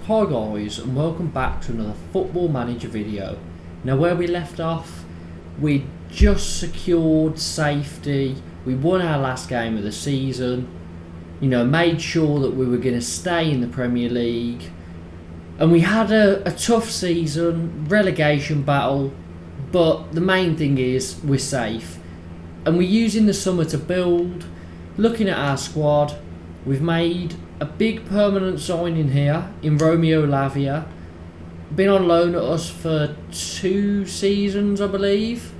Hi guys, and welcome back to another Football Manager video. Now where we left off, we just secured safety, we won our last game of the season, made sure that we were going to stay in the Premier League, and we had a tough season, relegation battle, but the main thing is we're safe. And we're using the summer to build. Looking at our squad, we've made a big permanent signing here in Romeo Lavia. Been on loan at us for 2 seasons, I believe.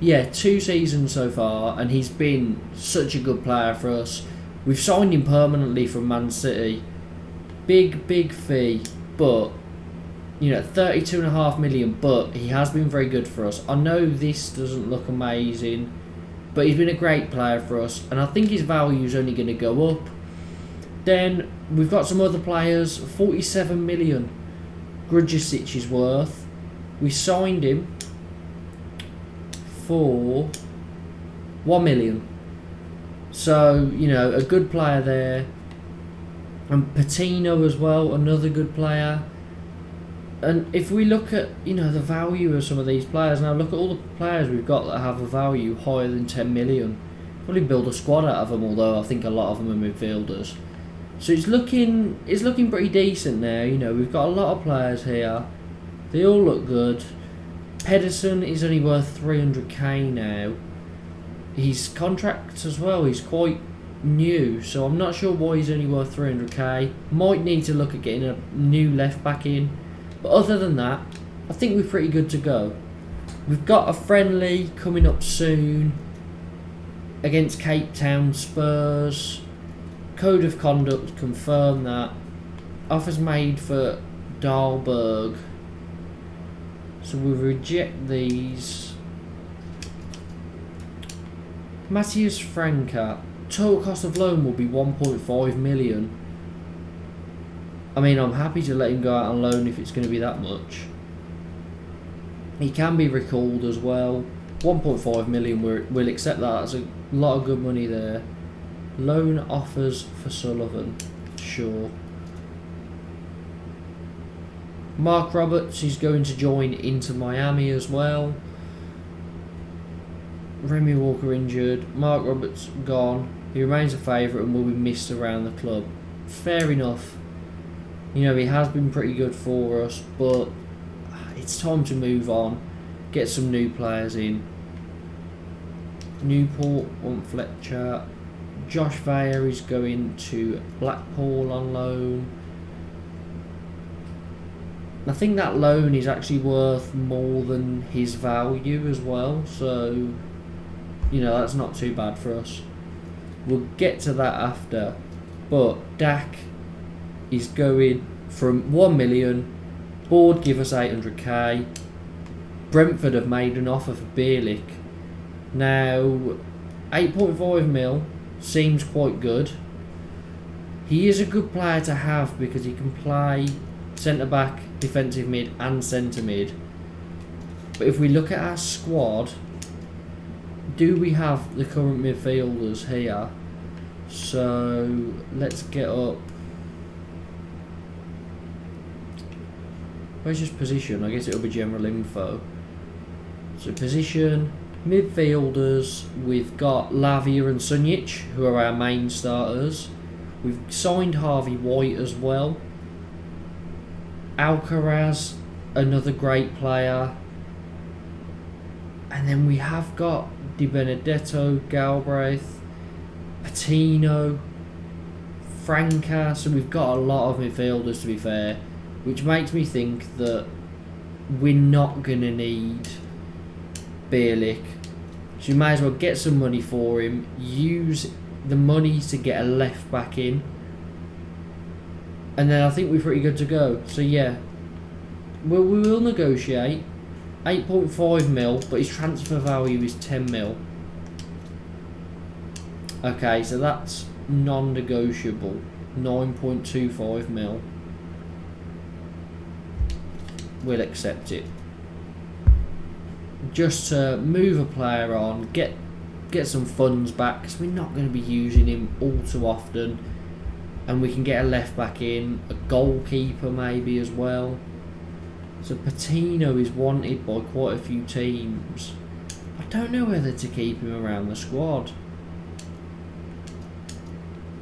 Yeah, 2 seasons so far, and he's been such a good player for us. We've signed him permanently from Man City. Big fee, but 32.5 million, but he has been very good for us. I know this doesn't look amazing, but he's been a great player for us, and I think his value is only going to go up. Then we've got some other players. 47 million Grudjicic is worth. We signed him for 1 million. So, a good player there. And Patino as well, another good player. And if we look at, the value of some of these players, now look at all the players we've got that have a value higher than 10 million. Probably build a squad out of them, although I think a lot of them are midfielders. So it's looking pretty decent there. We've got a lot of players here. They all look good. Pedersen is only worth 300k now. His contract as well, he's quite new, so I'm not sure why he's only worth 300k. Might need to look at getting a new left back in. But other than that, I think we're pretty good to go. We've got a friendly coming up soon against Cape Town Spurs. Code of conduct confirm that. Offers made for Dahlberg. So we'll reject these. Matthias Franca. Total cost of loan will be 1.5 million. I mean, I'm happy to let him go out on loan if it's going to be that much. He can be recalled as well. 1.5 million, we'll accept that. That's a lot of good money there. Loan offers for Sullivan, sure. Mark Roberts is going to join Inter Miami as well. Remy Walker injured. Mark Roberts gone. He remains a favourite and will be missed around the club. Fair enough. He has been pretty good for us, but it's time to move on. Get some new players in. Newport want Fletcher. Josh Vare is going to Blackpool on loan. I think that loan is actually worth more than his value as well, so that's not too bad for us. We'll get to that after, but Dak is going from 1 million. Board give us 800k. Brentford have made an offer for Bierlich. Now 8.5 mil seems quite good. He is a good player to have because he can play centre back, defensive mid and centre mid. But if we look at our squad, do we have the current midfielders here? So let's get up. Where's his position? I guess it'll be general info. So position, midfielders, we've got Lavia and Sunjic, who are our main starters. We've signed Harvey White as well. Alcaraz, another great player. And then we have got Di Benedetto, Galbraith, Patino, Franca. So we've got a lot of midfielders, to be fair, which makes me think that we're not going to need Bierlich. So you may as well get some money for him, use the money to get a left back in, and then I think we're pretty good to go. So yeah, we will negotiate. 8.5 mil, but his transfer value is 10 mil. Okay, so that's non-negotiable. 9.25 mil. We'll accept it. Just to move a player on, get some funds back, because we're not going to be using him all too often. And we can get a left back in, a goalkeeper maybe as well. So Patino is wanted by quite a few teams. I don't know whether to keep him around the squad.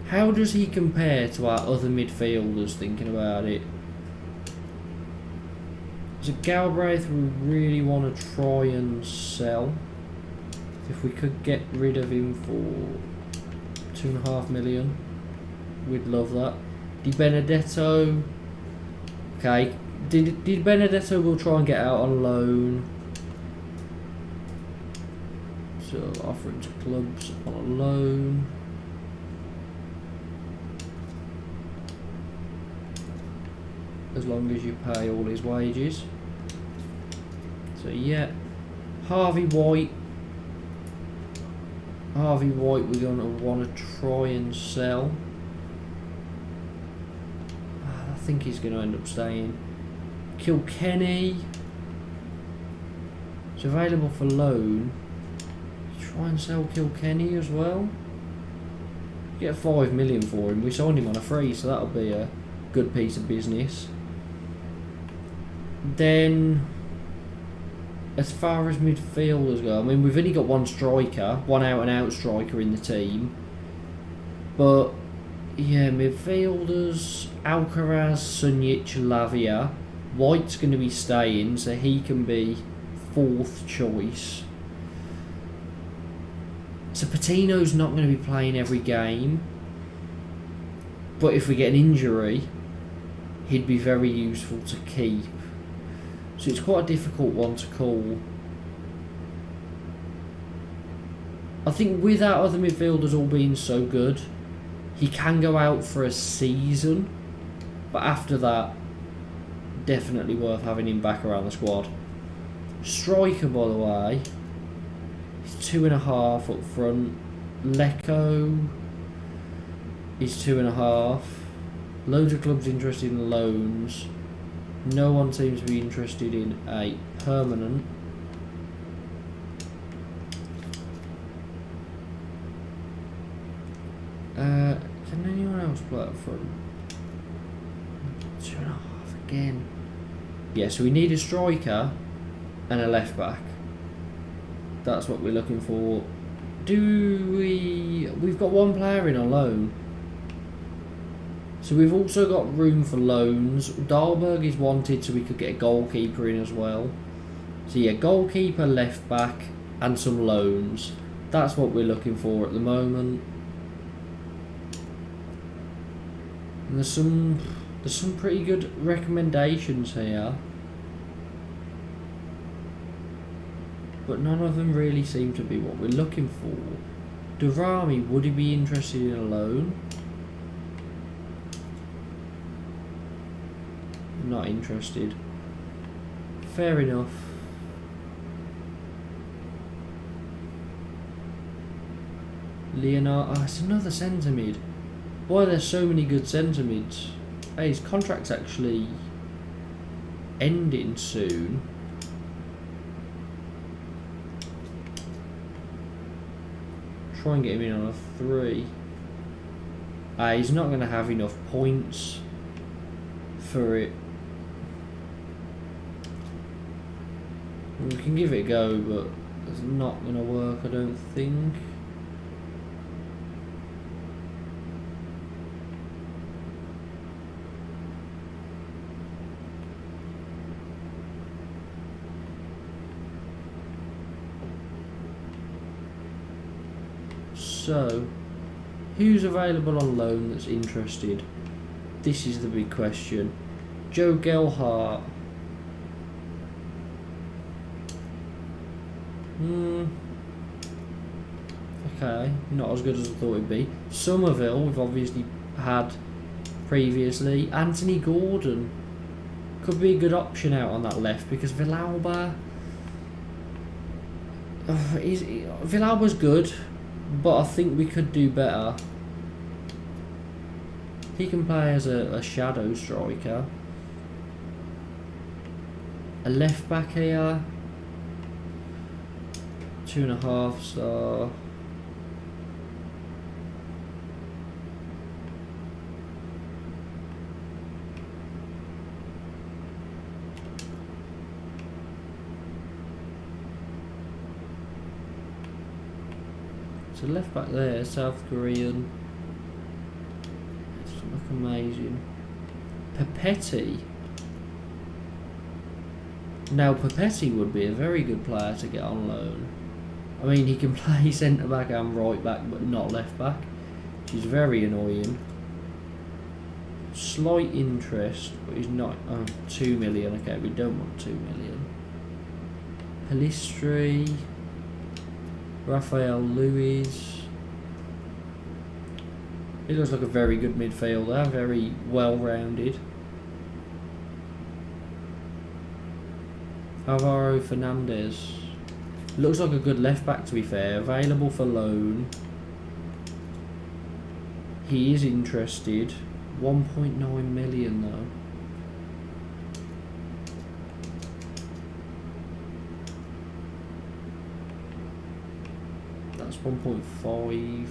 How does he compare to our other midfielders, thinking about it? So Galbraith we really want to try and sell. If we could get rid of him for 2.5 million, we'd love that. Di Benedetto, okay. Di Benedetto will try and get out on loan. So offer him to clubs on a loan. As long as you pay all his wages. So yeah, Harvey White we're going to want to try and sell. I think he's going to end up staying. Kilkenny, it's available for loan. Try and sell Kilkenny as well. Get 5 million for him. We signed him on a free, so that'll be a good piece of business. Then, as far as midfielders go, I mean, we've only got one striker, one out-and-out striker in the team. But, yeah, midfielders, Alcaraz, Sunjic, Lavia. White's going to be staying, so he can be 4th choice. So Patino's not going to be playing every game. But if we get an injury, he'd be very useful to keep. So it's quite a difficult one to call. I think with our other midfielders all being so good, he can go out for a season. But after that, definitely worth having him back around the squad. Striker, by the way, he's 2.5 up front. Lecco is 2.5. Loads of clubs interested in loans. No one seems to be interested in a permanent. Can anyone else play up front? 2.5 again. Yeah, so we need a striker and a left back. That's what we're looking for. We've got one player in on loan. So we've also got room for loans. Dahlberg is wanted, so we could get a goalkeeper in as well. So yeah, goalkeeper, left back, and some loans. That's what we're looking for at the moment. And there's some pretty good recommendations here. But none of them really seem to be what we're looking for. Durrami, would he be interested in a loan? Not interested. Fair enough. Leonardo, it's another centre mid. Why are there so many good centre mids? Hey, his contract's actually ending soon. Try and get him in on a 3. He's not going to have enough points for it. We can give it a go, but it's not going to work, I don't think. So, who's available on loan that's interested? This is the big question. Joe Gelhardt. Okay, not as good as I thought it'd be. Somerville, we've obviously had previously. Anthony Gordon could be a good option out on that left because Villalba. Villalba's good, but I think we could do better. He can play as a shadow striker. A left back here. 2.5 star. So left back there, South Korean. It doesn't look amazing. Papetti. Now Papetti would be a very good player to get on loan. I mean, he can play centre back and right back, but not left back, which is very annoying. Slight interest, but he's not. 2 million. Okay, we don't want 2 million. Pelistri, Rafael Luiz. He looks like a very good midfielder, very well-rounded. Alvaro Fernandez. Looks like a good left back, to be fair. Available for loan. He is interested. 1.9 million though. That's 1.5.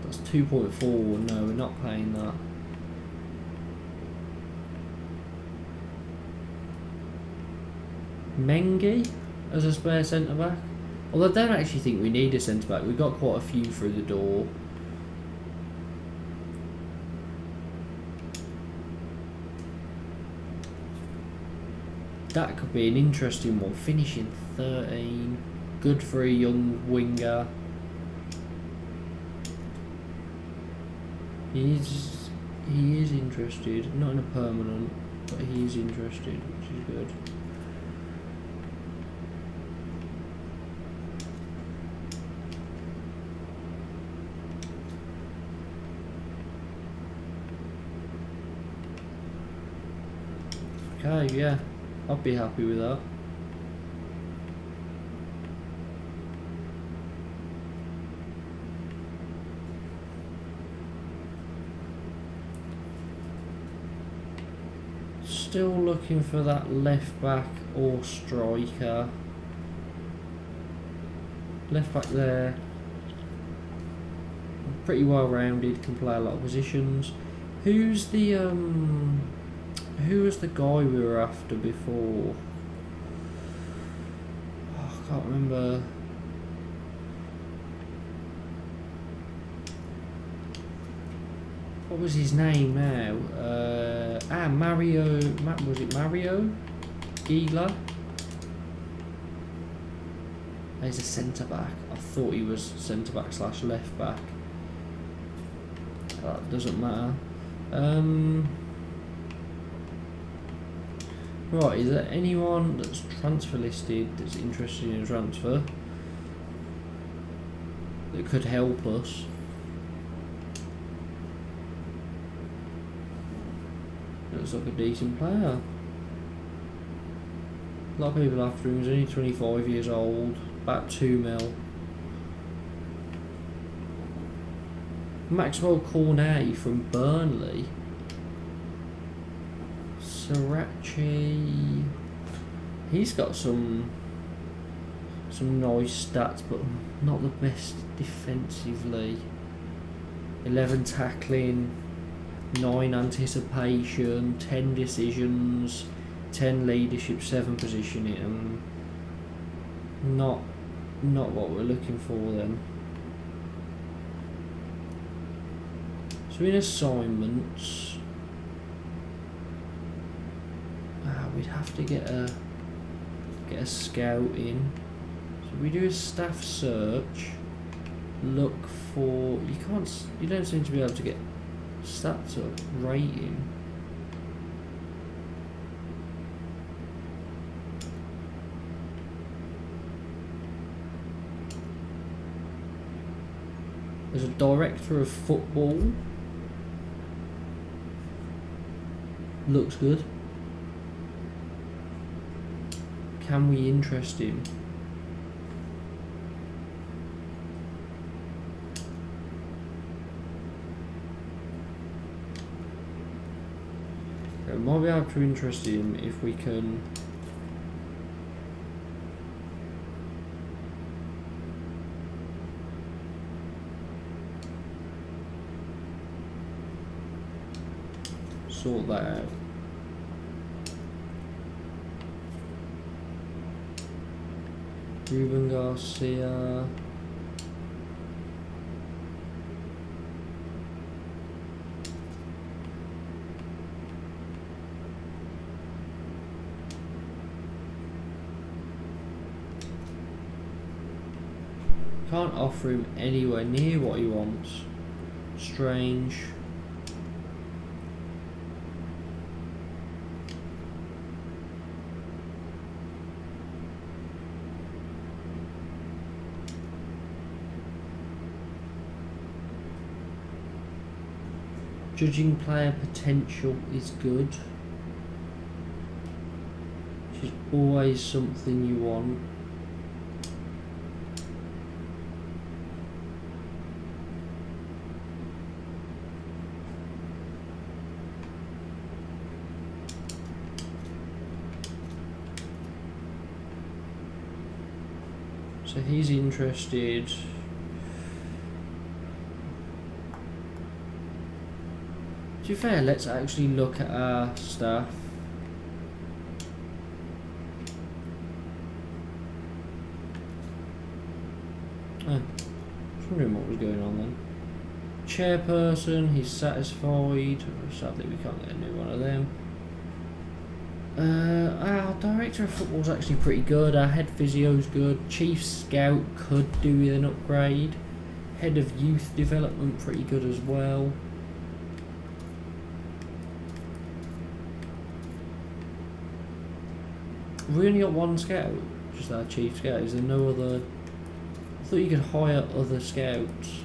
That's 2.4. No, we're not paying that. Mengi as a spare centre back. Although I don't actually think we need a centre back. We've got quite a few through the door. That could be an interesting one. Finishing 13. Good for a young winger. He is interested. Not in a permanent, but he is interested, which is good. Okay, yeah, I'd be happy with that. Still looking for that left back or striker. Left back there. Pretty well rounded, can play a lot of positions. Who was the guy we were after before? Oh, I can't remember. What was his name now? Mario. Was it Mario? Gila? He's a centre back. I thought he was centre back / left back. That doesn't matter. Right, is there anyone that's transfer listed that's interested in a transfer that could help us? Looks like a decent player. A lot of people after him. He's only 25 years old. About 2 mil. Maxwell Cornet from Burnley. Sriracha. He's got some nice stats, but not the best defensively. 11 tackling, 9 anticipation, 10 decisions, 10 leadership, 7 positioning. Not what we're looking for then. So in assignments, we'd have to get a scout in. So we do a staff search. Look for you don't seem to be able to get stats up. Rating. There's a director of football. Looks good. Can we interest him? Okay, we might be able to interest him if we can. sort that out. Ruben Garcia. Can't offer him anywhere near what he wants. Strange. Judging player potential is good. Which is always something you want. So he's interested. To be fair, let's actually look at our staff. Oh, I was wondering what was going on then. Chairperson, he's satisfied. Sadly, we can't get a new one of them. Our director of football's actually pretty good. Our head physio's good. Chief scout could do with an upgrade. Head of youth development pretty good as well. We only got one scout, just our chief scout. Is there no other? I thought you could hire other scouts.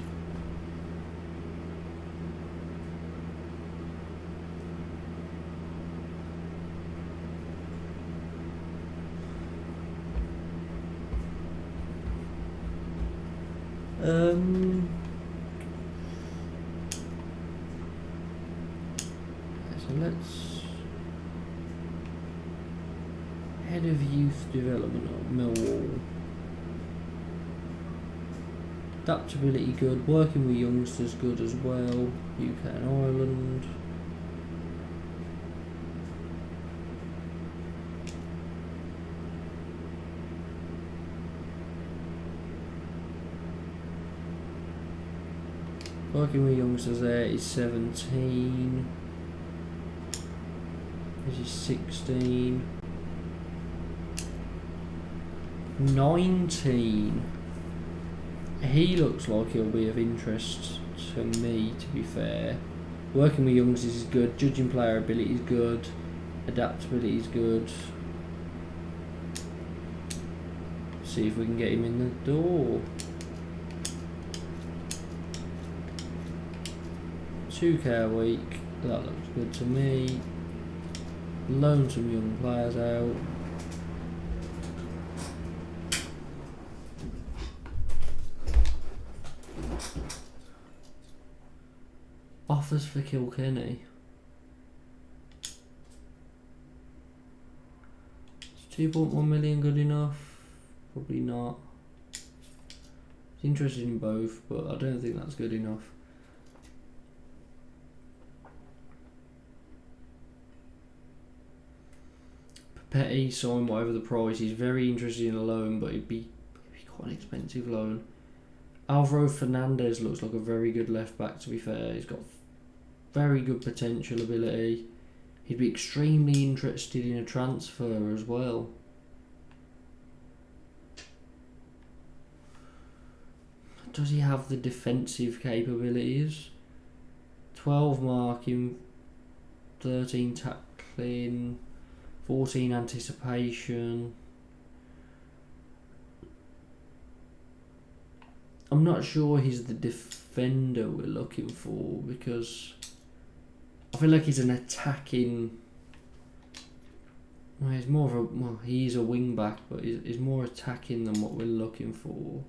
So let's head of youth development at Millwall. Adaptability good, working with youngsters good as well. UK and Ireland. Working with youngsters there is 17. This is 16. 19. He looks like he'll be of interest to me, to be fair. Working with youngsters is good. Judging player ability is good. Adaptability is good. See if we can get him in the door. 2k a week, that looks good to me. Loan some young players out. Offers for Kilkenny. Is 2.1 million good enough? Probably not. He's interested in both, but I don't think that's good enough. Petty, sign whatever the price. He's very interested in a loan, but it'd be quite an expensive loan. Alvaro Fernandez looks like a very good left back, to be fair. He's got very good potential ability. He'd be extremely interested in a transfer as well. Does he have the defensive capabilities? 12 marking, 13 tackling, 14 anticipation. I'm not sure he's the defender we're looking for, because I feel like he's an attacking. Well, he's more of a. Well, he's a wing back, but he's more attacking than what we're looking for.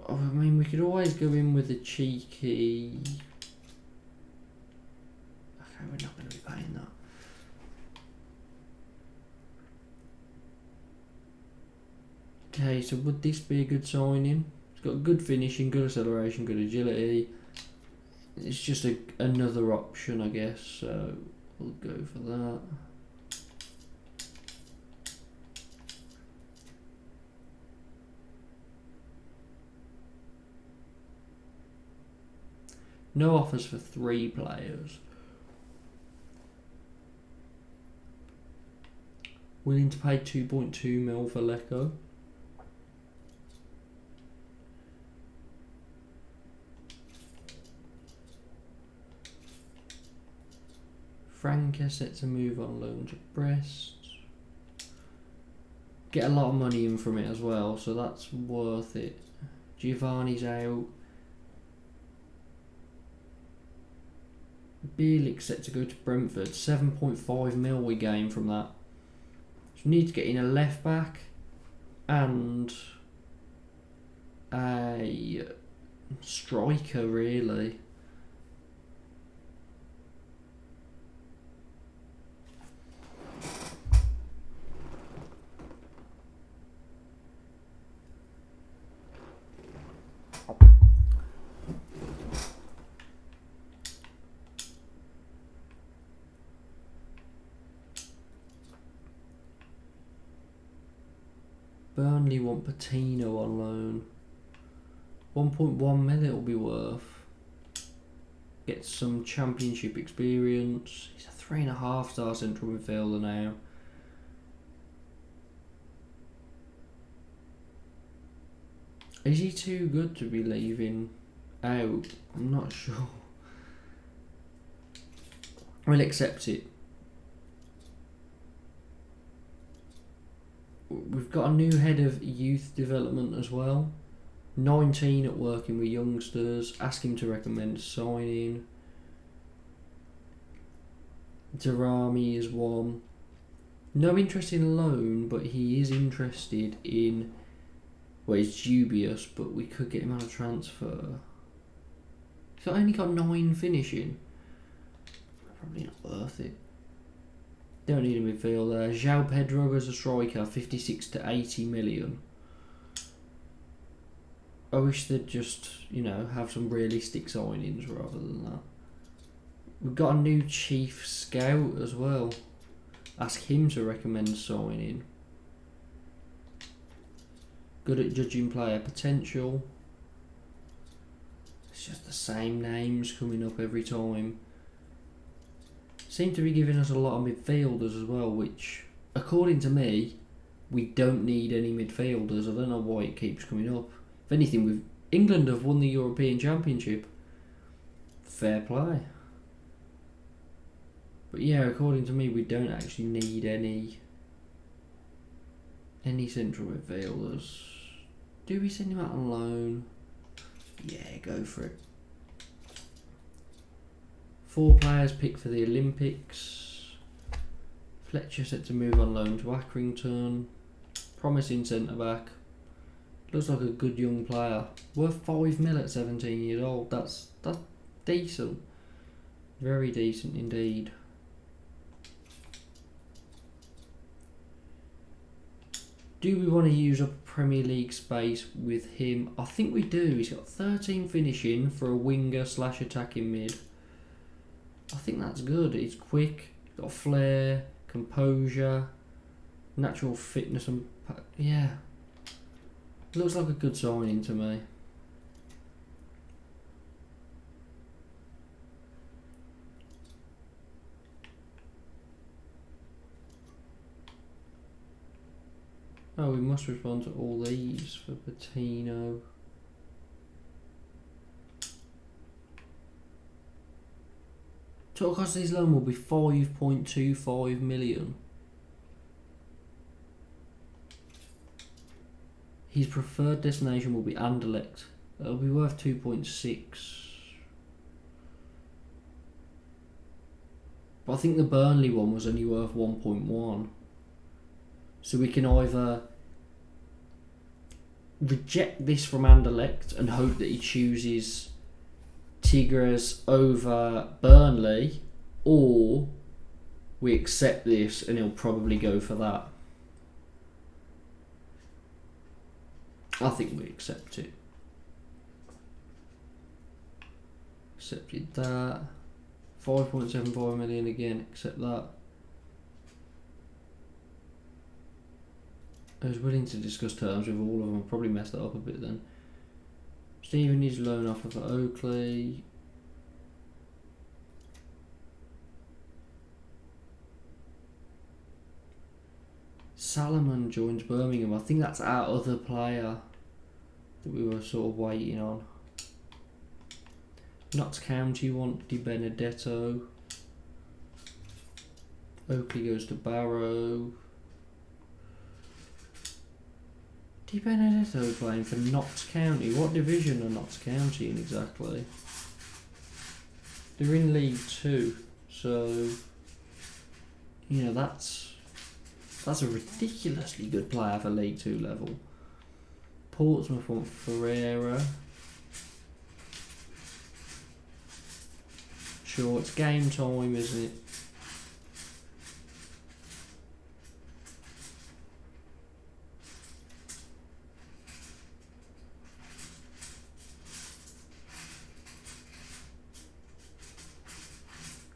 I mean, we could always go in with a cheeky. Okay, we're not going to be paying that. Okay, so would this be a good signing? It's got good finishing, good acceleration, good agility. it's just another option, I guess, so we'll go for that. No offers for 3 players. Willing to pay 2.2 mil for Lecco. Franca set to move on loan to Brest. Get a lot of money in from it as well, so that's worth it. Giovanni's out. Bielik set to go to Brentford. 7.5 mil we gain from that. So we need to get in a left back and a striker, really. Burnley want Patino on loan. 1.1 mil it'll be worth. Get some championship experience. He's a 3.5 star central midfielder now. Is he too good to be leaving out? I'm not sure. We'll accept it. We've got a new head of youth development as well. 19 at working with youngsters. Ask him to recommend signing. Darami is one. No interest in loan, but he is interested in... Well, it's dubious, but we could get him on a transfer. He's only got 9 finishing. Probably not worth it. Don't need a midfielder. João Pedro as a striker, 56 to 80 million. I wish they'd just, you know, have some realistic signings rather than that. We've got a new chief scout as well. Ask him to recommend signing. Good at judging player potential. It's just the same names coming up every time. Seem to be giving us a lot of midfielders as well, which, according to me, we don't need any midfielders. I don't know why it keeps coming up. If anything, England have won the European Championship. Fair play. But yeah, according to me, we don't actually need any central midfielders. Do we send him out on loan? Yeah, go for it. 4 players picked for the Olympics. Fletcher set to move on loan to Accrington. Promising centre back. Looks like a good young player. Worth 5 mil at 17 years old. That's decent. Very decent indeed. Do we want to use up Premier League space with him? I think we do. He's got 13 finishing for a winger / attacking mid. I think that's good. He's quick, got flair, composure, natural fitness, and yeah, looks like a good signing to me. Oh, we must respond to all these for Patino. Total cost of his loan will be 5.25 million. His preferred destination will be Anderlecht. It'll be worth 2.6. But I think the Burnley one was only worth 1.1. So we can either reject this from Anderlecht and hope that he chooses Tigres over Burnley, or we accept this and he'll probably go for that. I think we accept it. accepted that. 5.75 million again, accept that. I was willing to discuss terms with all of them. Probably messed that up a bit then. Stephen needs loan offer for Oakley. Salomon joins Birmingham. I think that's our other player that we were sort of waiting on. Notts County want Di Benedetto. Oakley goes to Barrow. Di Benedetto playing for Notts County. What division are Notts County in exactly? They're in League 2, so you know that's a ridiculously good player for League 2 level. Portsmouth want Ferreira. Sure, it's game time, isn't it?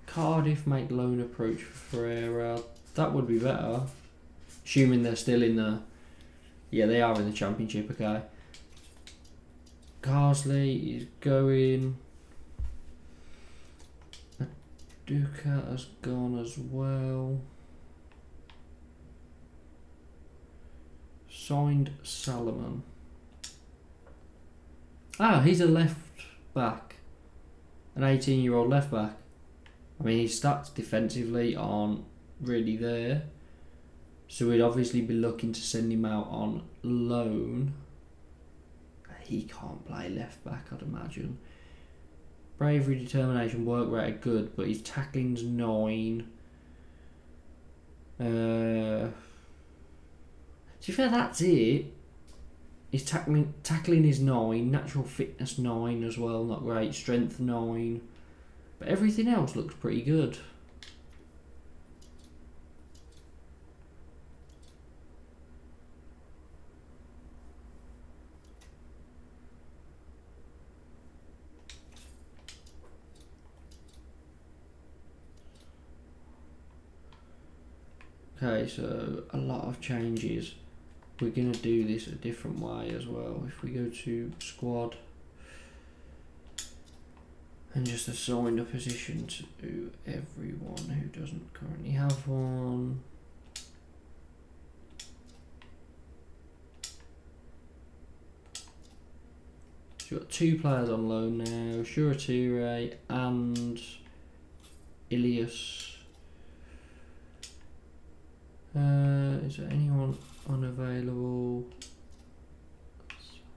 Cardiff make loan approach for Ferreira. That would be better. Assuming they're still in the... Yeah, they are in the Championship, okay. Carsley is going. Duca has gone as well. Signed Salomon. Ah, he's a left back. An 18-year-old left back. I mean, his stats defensively aren't really there. So we'd obviously be looking to send him out on loan. He can't play left back, I'd imagine. Bravery, determination, work rate are good, but his tackling's 9. To be fair, that's it. His tackling is 9, natural fitness 9 as well, not great. Strength 9. But everything else looks pretty good. Okay, so a lot of changes. We're going to do this a different way as well. If we go to squad and just assign a position to everyone who doesn't currently have one. So we've got 2 players on loan now, Shurature and Ilias. Is there anyone unavailable?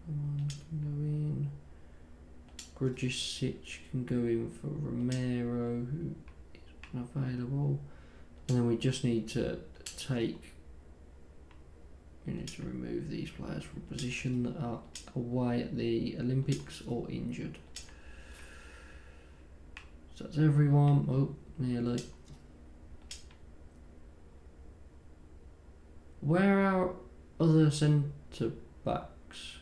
Someone can go in. Grudjicic can go in for Romero, who is unavailable. And then we just need to we need to remove these players from position that are away at the Olympics or injured. So that's everyone. Oh, nearly. Where are other centre backs?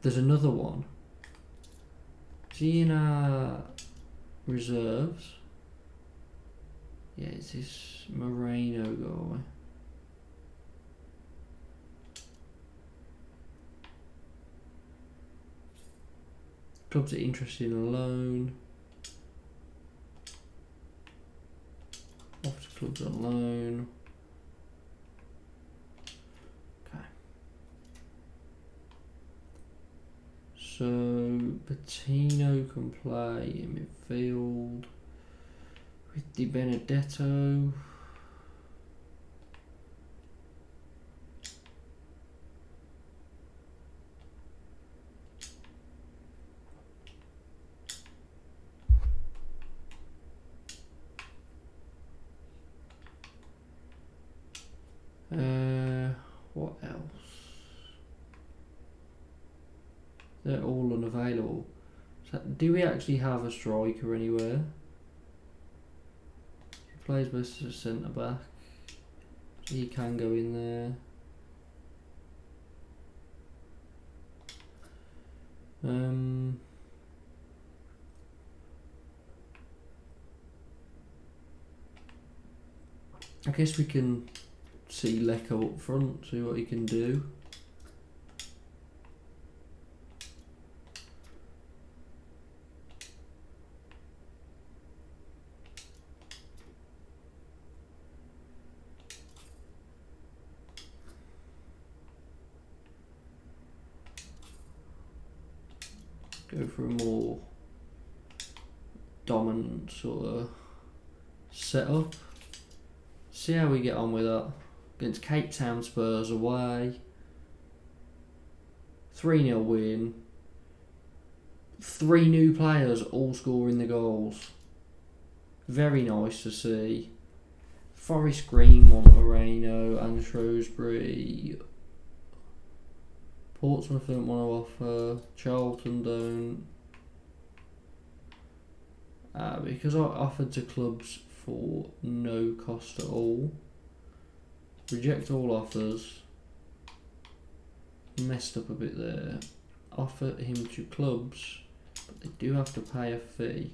There's another one. Is he in our reserves? Yeah, it's this Moreno guy. Clubs are interested in a loan. Off to clubs on loan. So Patino can play in midfield with Di Benedetto. What else? They're all unavailable. So do we actually have a striker anywhere? He plays best as a centre back. So he can go in there. I guess we can see Lecco up front, see what he can do. Go for a more dominant sort of setup. See how we get on with that. Against Cape Town Spurs away. 3-0 win. 3 new players all scoring the goals. Very nice to see. Forest Green, Moreno and Shrewsbury. Portsmouth don't want to offer. Charlton don't. Because I offered to clubs for no cost at all. Reject all offers. Messed up a bit there. Offer him to clubs, but they do have to pay a fee.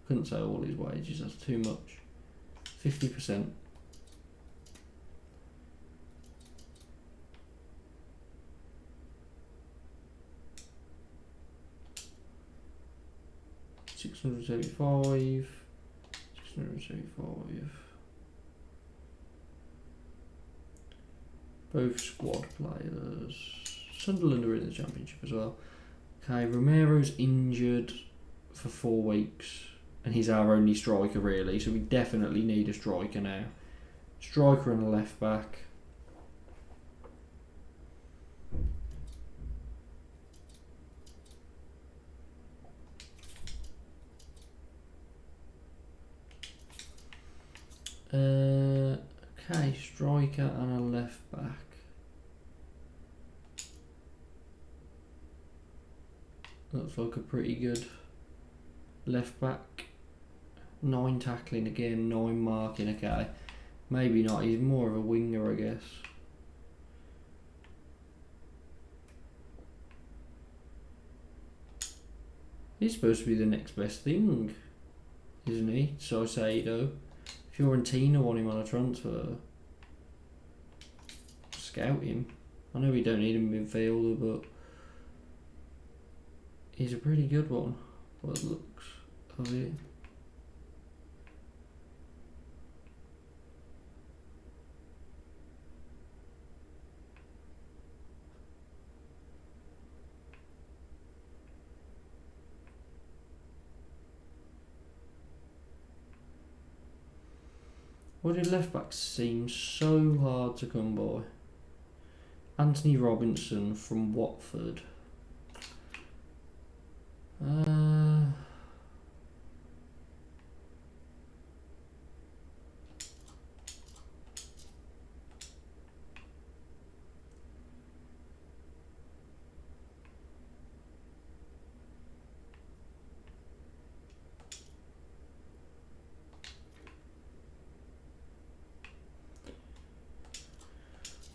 Couldn't say all his wages, that's too much. 50%. $675. Both squad players. Sunderland are in the Championship as well. Okay, Romero's injured for 4 weeks, and he's our only striker really, so we definitely need a striker now. Striker and a left back. Okay, striker and a left back. Looks like a pretty good left back. 9 tackling again, 9 marking, okay. Maybe not, he's more of a winger, I guess. He's supposed to be the next best thing, isn't he? So Saido. Fiorentina want him on a transfer. Scout him. I know we don't need a midfielder, but he's a pretty good one, by the looks of it. Why do left backs seem so hard to come by? Anthony Robinson from Watford.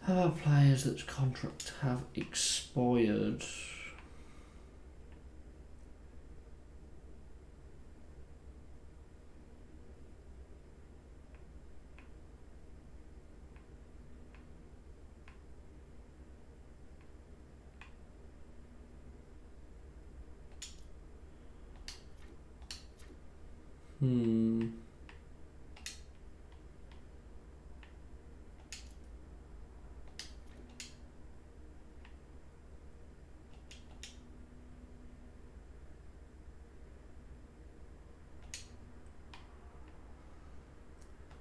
How about players that's contract have expired?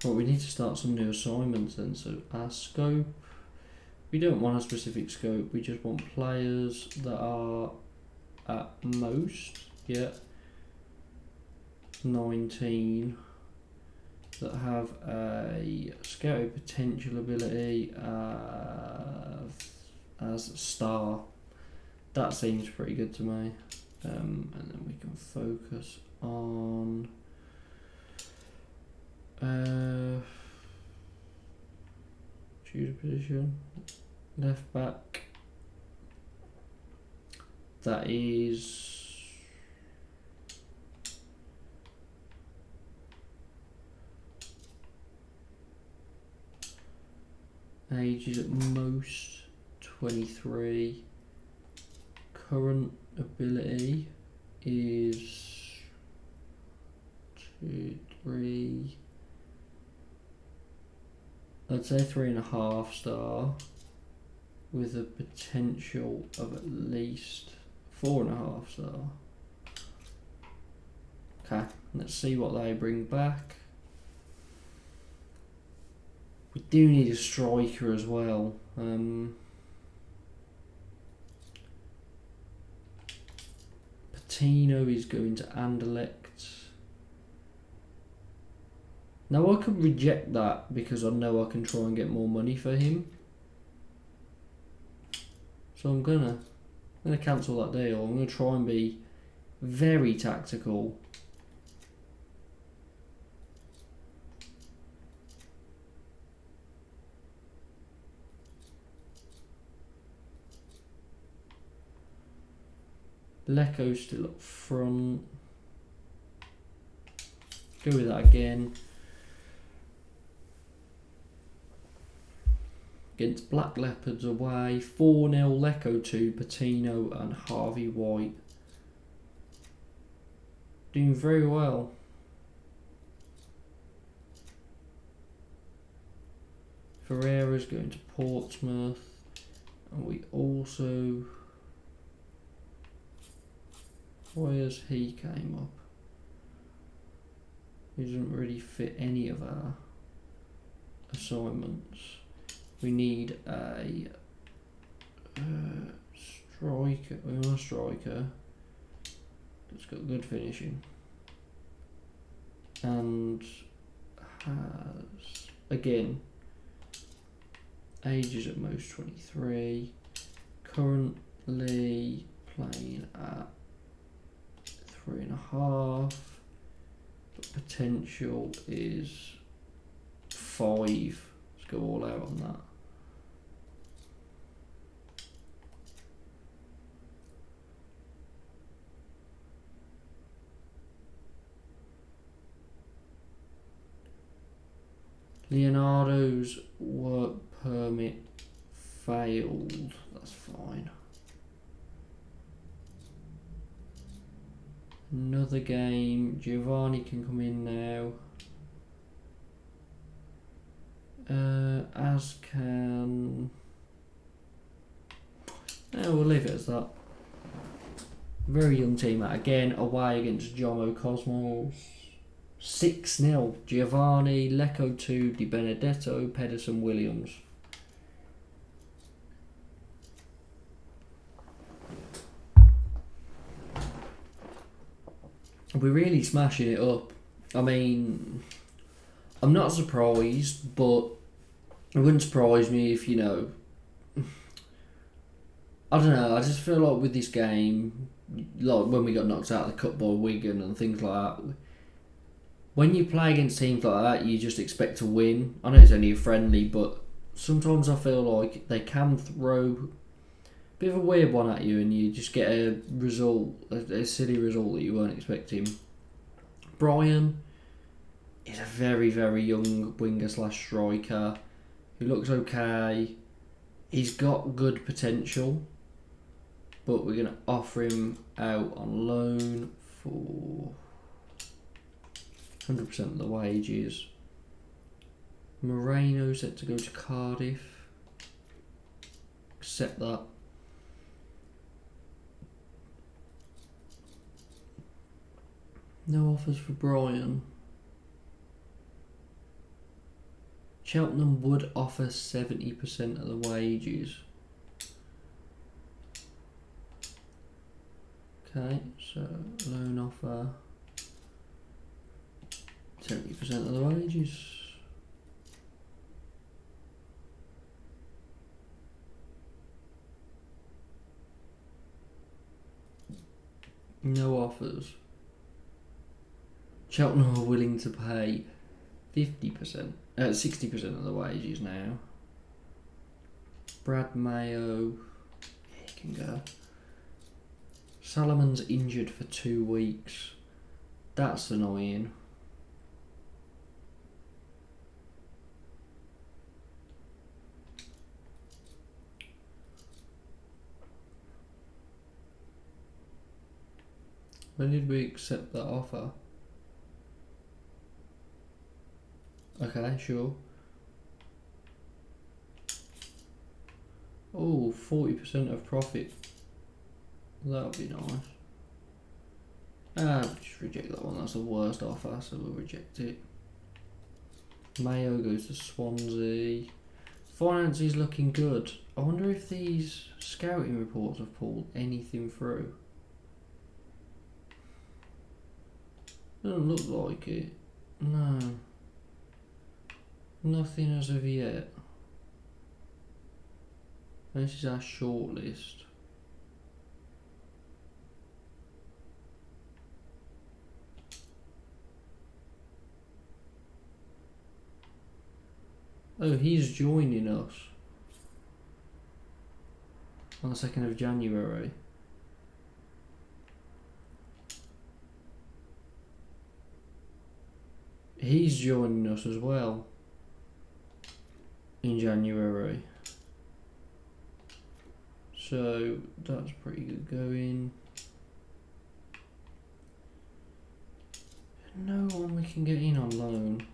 Well, we need to start some new assignments then. So our scope, we don't want a specific scope, we just want players that are at most, 19, that have a scouted potential ability as a star. That seems pretty good to me. And then we can focus on choose a position. Left back. That is Age is at most 23. Current ability is 2, 3. I'd say 3.5 star, with a potential of at least 4.5 star. Okay, let's see what they bring back. We do need a striker as well. Patino is going to Anderlecht. Now I could reject that because I know I can try and get more money for him. So I'm gonna cancel that deal. I'm gonna try and be very tactical. Lecco's still up front. Go with that again. Against Black Leopards away. 4-0 Lecco to Patino and Harvey White. Doing very well. Ferreira's going to Portsmouth. And we also... Why has he came up? He doesn't really fit any of our assignments. We need a striker. We want a striker that's got good finishing and has, again, ages at most 23. Currently playing at 3.5. But potential is 5. Let's go all out on that. Leonardo's work permit failed. That's fine. Another game. Giovanni can come in now. As can... No, we'll leave it as that. Very young team out again, away against Jomo Cosmos. 6-0. Giovanni, Lecco 2, Di Benedetto, Pedersen, Williams. We're really smashing it up. I mean, I'm not surprised, but it wouldn't surprise me if, you know, I don't know, I just feel like with this game, like when we got knocked out of the cup by Wigan and things like that, when you play against teams like that, you just expect to win. I know it's only a friendly, but sometimes I feel like they can throw a bit of a weird one at you and you just get a result, a silly result that you weren't expecting. Brian is a very, very young winger slash striker who looks okay. He's got good potential, but we're going to offer him out on loan for 100% of the wages. Moreno set to go to Cardiff. Accept that. No offers for Brian. Cheltenham would offer 70% of the wages. Okay, so loan offer 70% of the wages. No offers. Cheltenham are willing to pay 60% of the wages now. Brad Mayo, he can go. Salomon's injured for 2 weeks. That's annoying. When did we accept that offer? Okay, sure. Oh, 40% of profit. That would be nice. Just reject that one. That's the worst offer, so we'll reject it. Mayo goes to Swansea. Finance is looking good. I wonder if these scouting reports have pulled anything through. Doesn't look like it. No. Nothing as of yet. This is our shortlist. Oh, he's joining us on the 2nd of January. He's joining us as well in January. So that's pretty good going. No one we can get in on loan.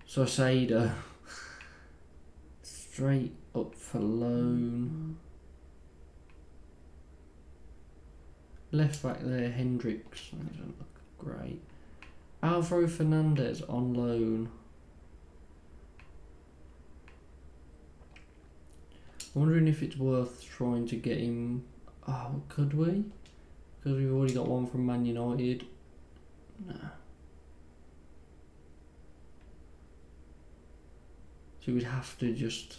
So Sada straight up for loan. Left back there, Hendricks. That doesn't look great. Alvaro Fernandez on loan. I'm wondering if it's worth trying to get him. Oh, could we? Because we've already got one from Man United. Nah. So we'd have to just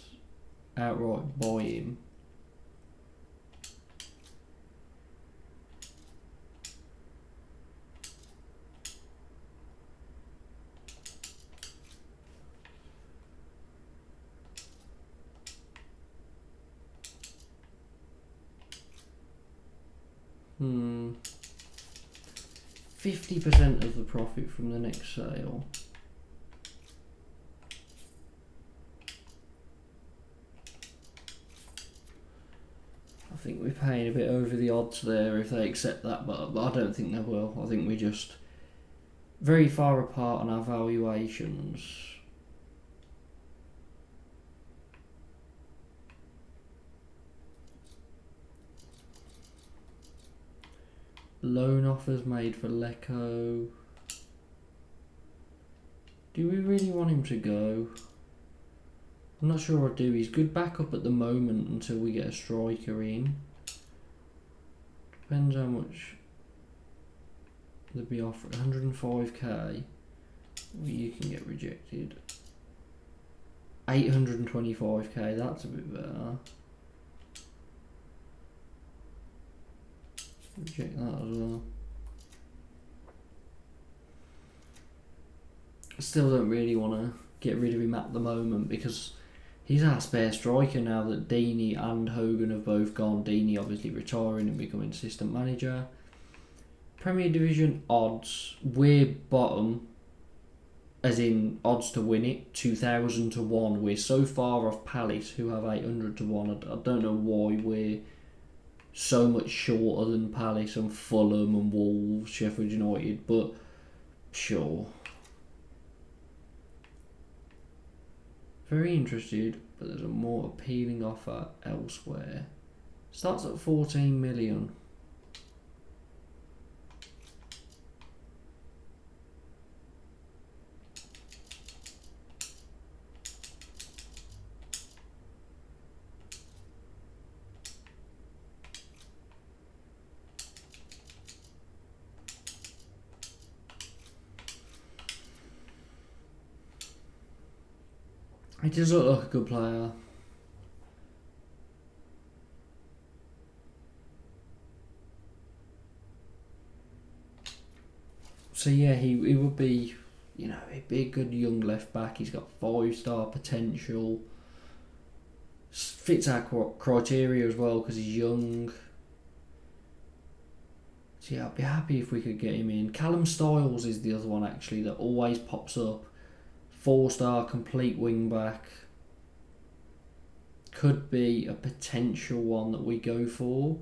outright buy him. Hmm. 50% of the profit from the next sale. I think we're paying a bit over the odds there if they accept that, but I don't think they will. I think we're just very far apart on our valuations. Loan offers made for Lecco. Do we really want him to go? I'm not sure I do. He's good backup at the moment until we get a striker in. Depends how much they'll be offering. 105k. You can get rejected. 825k. That's a bit better. Reject that as well. I still don't really want to get rid of him at the moment because he's our spare striker now that Deeney and Hogan have both gone. Deeney obviously retiring and becoming assistant manager. Premier Division odds, we're bottom, as in odds to win it, 2,000 to 1. We're so far off Palace, who have 800 to 1. I don't know why we're so much shorter than Palace and Fulham and Wolves, Sheffield United, but sure. Very interested, but there's a more appealing offer elsewhere. Starts at 14 million. He does look like a good player. So yeah, he would be, you know, he'd be a good young left back. He's got 5-star potential. Fits our criteria as well because he's young. So yeah, I'd be happy if we could get him in. Callum Styles is the other one actually that always pops up. 4-star complete wing back. Could be a potential one that we go for.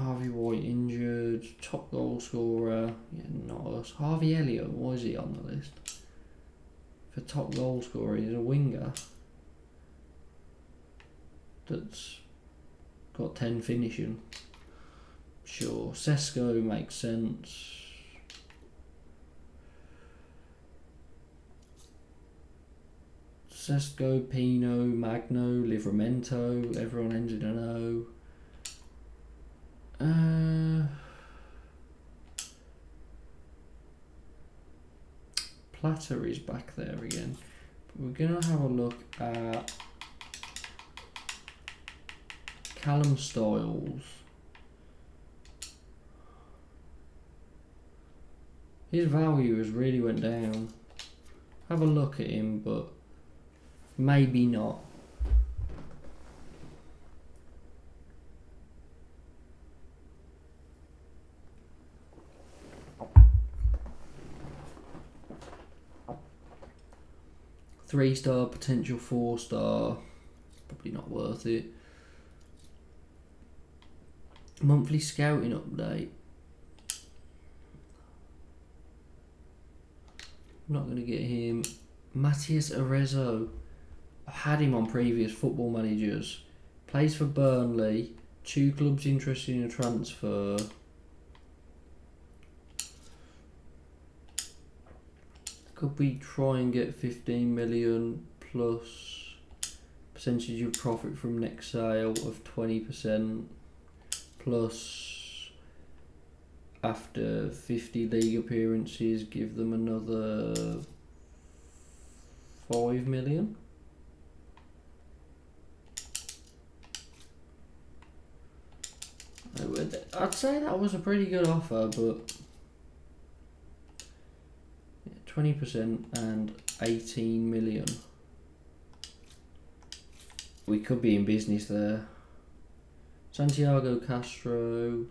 Harvey White injured. Top goal scorer. Yeah, not us. Harvey Elliott, why is he on the list? For top goal scorer, he's a winger that's got 10 finishing. Sure, Sesko makes sense. Sesko, Pino, Magno, Livramento, everyone ends in an O. Platter is back there again. But we're going to have a look at Callum Styles. His value has really went down. Have a look at him, but maybe not. Three-star, potential 4-star. Probably not worth it. Monthly scouting update. I'm not going to get him. Matthias Arezzo. I've had him on previous Football Managers. Plays for Burnley. 2 clubs interested in a transfer. Could we try and get 15 million plus percentage of profit from next sale of 20% plus after 50 league appearances give them another 5 million? I'd say that was a pretty good offer, but 20% and 18 million. We could be in business there. Santiago Castro,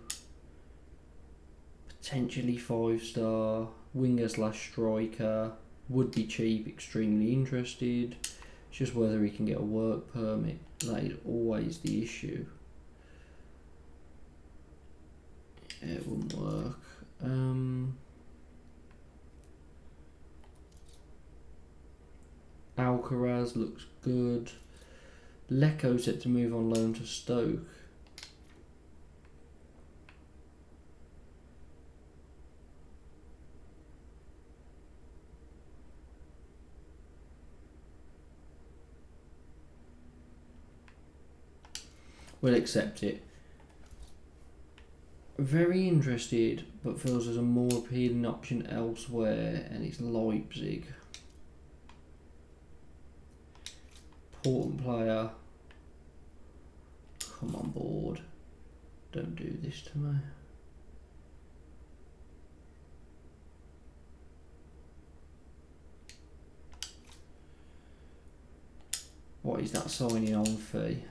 potentially 5-star, winger/striker, would be cheap, extremely interested. It's just whether he can get a work permit. That is always the issue. Yeah, it wouldn't work. Alcaraz looks good. Lecco set to move on loan to Stoke. We'll accept it. Very interested, but feels there's a more appealing option elsewhere, and it's Leipzig. Important player. Come on board. Don't do this to me. What is that signing on fee?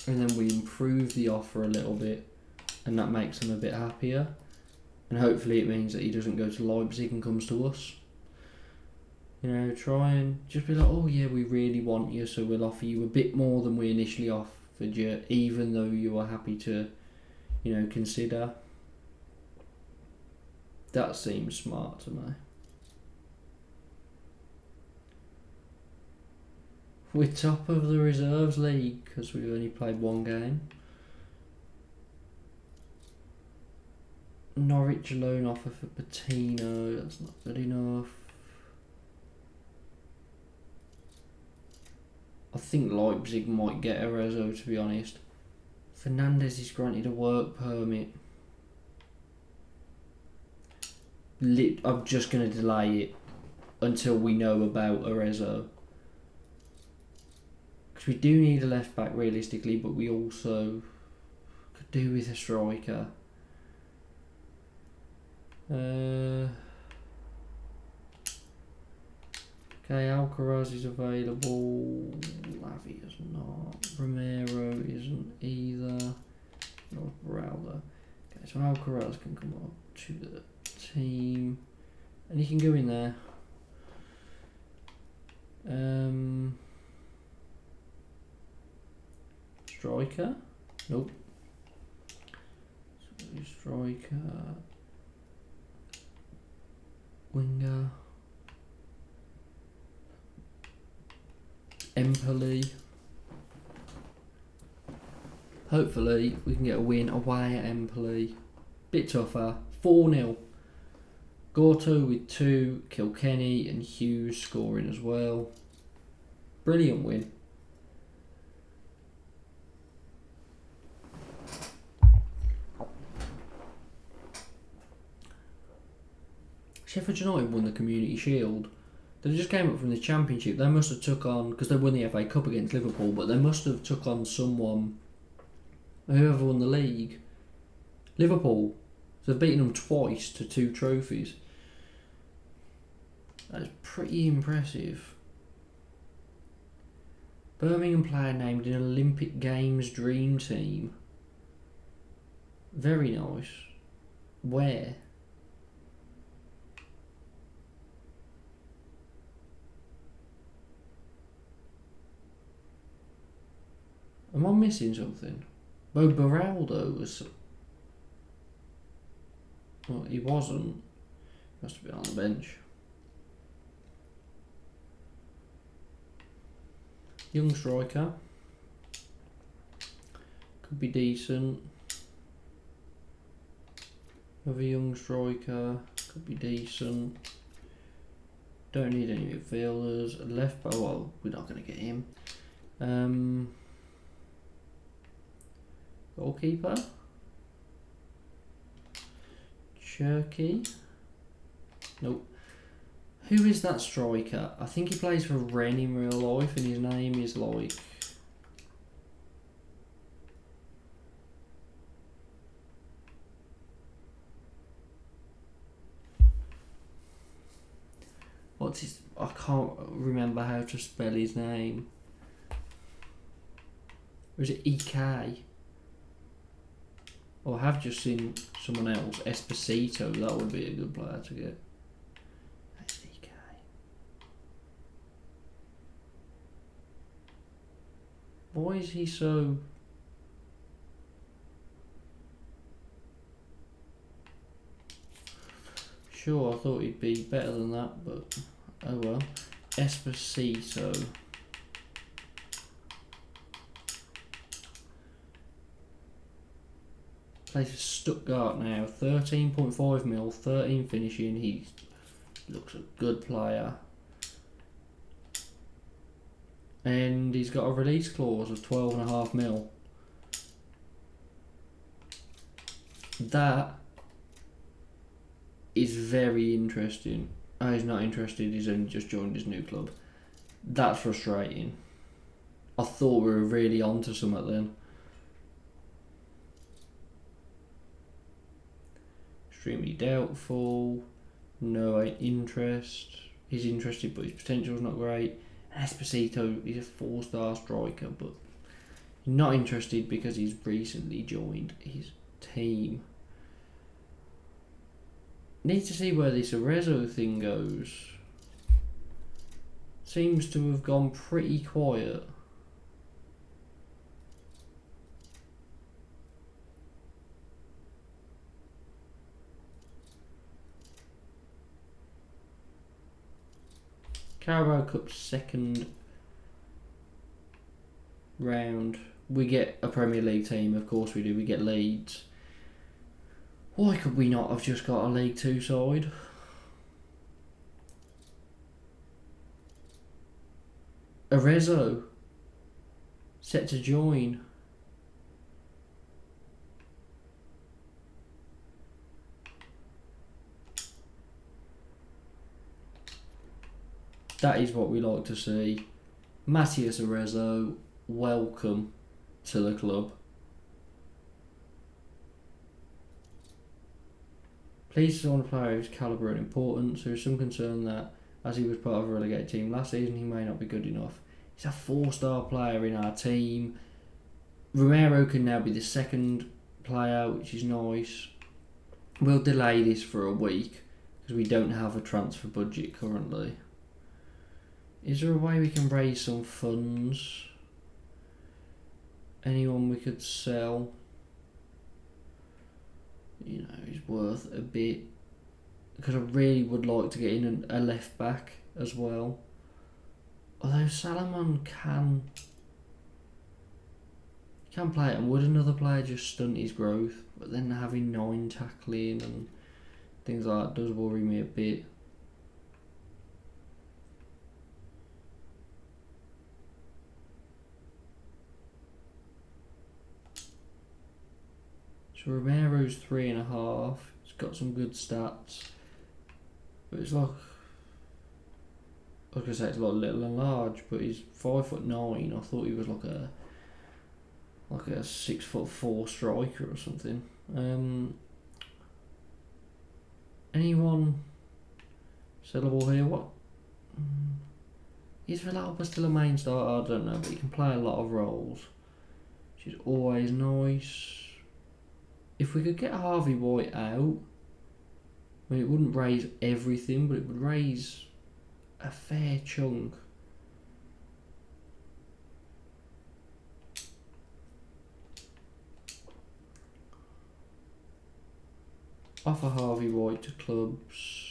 And then we improve the offer a little bit, and that makes him a bit happier, and hopefully it means that he doesn't go to Leipzig and comes to us. You know, try and just be like, oh yeah, we really want you, so we'll offer you a bit more than we initially offered you, even though you are happy to, you know, consider. That seems smart to me. We're top of the reserves league because we've only played 1 game. Norwich loan offer for Patino, that's not good enough. I think Leipzig might get Arezzo, to be honest. Fernandez is granted a work permit. I'm just going to delay it until we know about Arezzo. We do need a left back realistically, but we also could do with a striker. Okay, Alcaraz is available. Lavi is not. Romero isn't either. Nor Browder. So Alcaraz can come up to the team, and he can go in there. Striker? Nope. So striker, winger, Empoli. Hopefully we can get a win away at Empoli. Bit tougher. 4-0. Gorto with 2, Kilkenny and Hughes scoring as well. Brilliant win. Sheffield United won the Community Shield. They just came up from the Championship. They must have took on, because they won the FA Cup against Liverpool, but they must have took on someone, whoever won the league. Liverpool. So they've beaten them twice to 2 trophies. That is pretty impressive. Birmingham player named in Olympic Games Dream Team. Very nice. Where? Am I missing something? Bo Beraldo was... Well, he wasn't. Must have been on the bench. Young striker. Could be decent. Another young striker. Could be decent. Don't need any midfielders. Left back, well, we're not going to get him. Goalkeeper. Cherky. Nope. Who is that striker? I think he plays for Rennes in real life and his name is like... What's his... I can't remember how to spell his name. Or is it EK? Oh, I have just seen someone else. Esposito, that would be a good player to get. That's EK. Why is he so... Sure, I thought he'd be better than that, but oh well. Esposito. Plays for Stuttgart now. 13.5 mil, 13 finishing. He looks a good player. And he's got a release clause of 12.5 mil. That is very interesting. Oh, he's not interested, he's only just joined his new club. That's frustrating. I thought we were really onto something then. Extremely doubtful. No interest. He's interested, but his potential's not great. Esposito, he's a 4-star striker, but not interested because he's recently joined his team. Need to see where this Arezzo thing goes. Seems to have gone pretty quiet. Carabao Cup second round. We get a Premier League team, of course we do. We get Leeds. Why could we not have just got a League 2 side? Arezzo set to join. That is what we like to see. Matthias Arezzo, welcome to the club. Pleased on a player of his calibre and importance. There is some concern that, as he was part of a relegated team last season, he may not be good enough. He's a 4-star player in our team. Romero can now be the second player, which is nice. We'll delay this for a week because we don't have a transfer budget currently. Is there a way we can raise some funds? Anyone we could sell, you know, is worth a bit, because I really would like to get in a left back as well. Although Salomon can play it, and would another player just stunt his growth? But then having 9 tackling and things like that does worry me a bit. So Romero's 3.5. He's got some good stats, but it's like I say, it's a lot little and large. But he's 5'9". I thought he was like a 6'4" striker or something. Anyone sellable here? What? Is Villalba still a main starter? I don't know, but he can play a lot of roles, which is always nice. If we could get Harvey White out, I mean, it wouldn't raise everything, but it would raise a fair chunk. Offer Harvey White to clubs.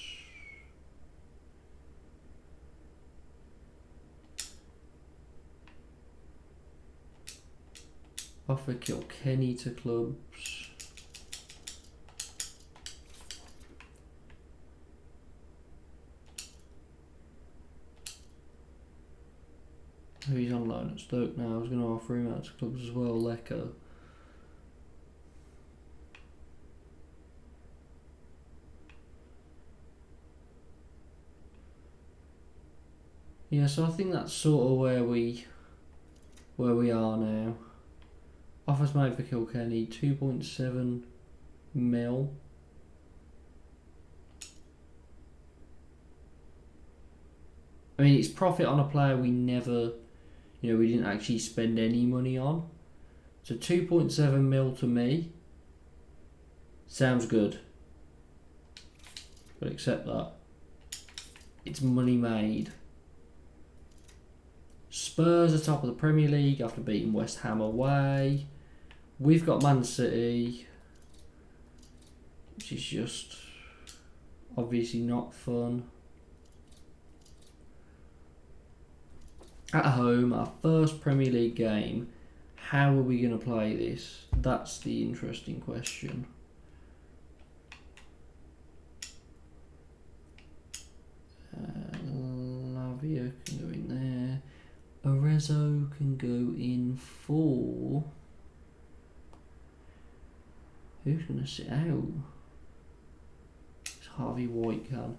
Offer Kilkenny to clubs. Oh, he's on loan at Stoke now. I was going to offer him out to clubs as well, Lecco. Yeah, so I think that's sort of where we are now. Offers made for Kilkenny, 2.7 mil. I mean, it's profit on a player we never, we didn't actually spend any money on. So 2.7 mil to me sounds good. But accept that. It's money made. Spurs are top of the Premier League after beating West Ham away. We've got Man City, which is just obviously not fun. At home, our first Premier League game. How are we going to play this? That's the interesting question. Lavia can go in there. Arezzo can go in for... Who's going to sit out? It's Harvey White can.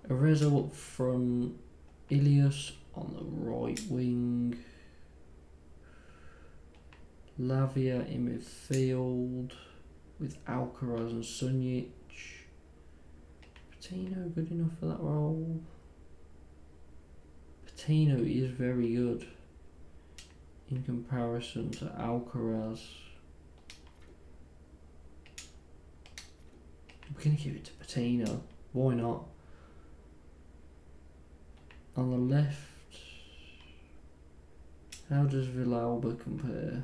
Arezzo up front. Ilias on the right wing. Lavia in midfield with Alcaraz and Sunjic. Patino good enough for that role? Patino is very good in comparison to Alcaraz. We're going to give it to Patino. Why not? On the left, how does Villalba compare?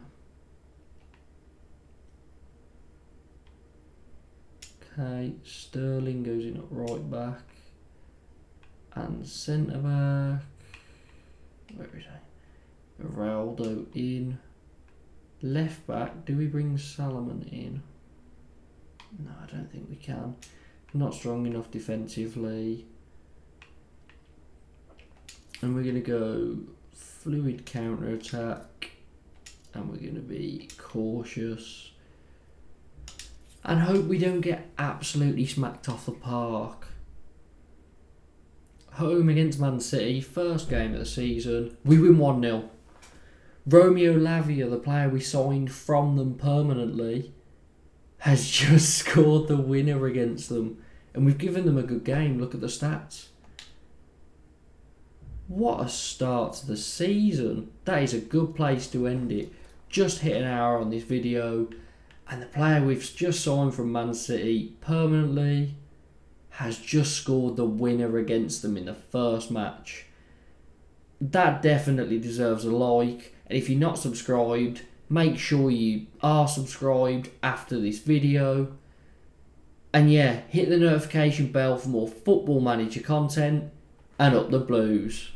Okay, Sterling goes in at right back and centre back. Where is he? Ronaldo in. Left back, do we bring Salomon in? No, I don't think we can. Not strong enough defensively. And we're going to go fluid counter attack. And we're going to be cautious. And hope we don't get absolutely smacked off the park. Home against Man City, first game of the season. We win 1-0. Romeo Lavia, the player we signed from them permanently, has just scored the winner against them. And we've given them a good game. Look at the stats. What a start to the season. That is a good place to end it. Just hit an hour on this video. And the player we've just signed from Man City permanently has just scored the winner against them in the first match. That definitely deserves a like. And if you're not subscribed, make sure you are subscribed after this video. And yeah, hit the notification bell for more Football Manager content, and up the Blues.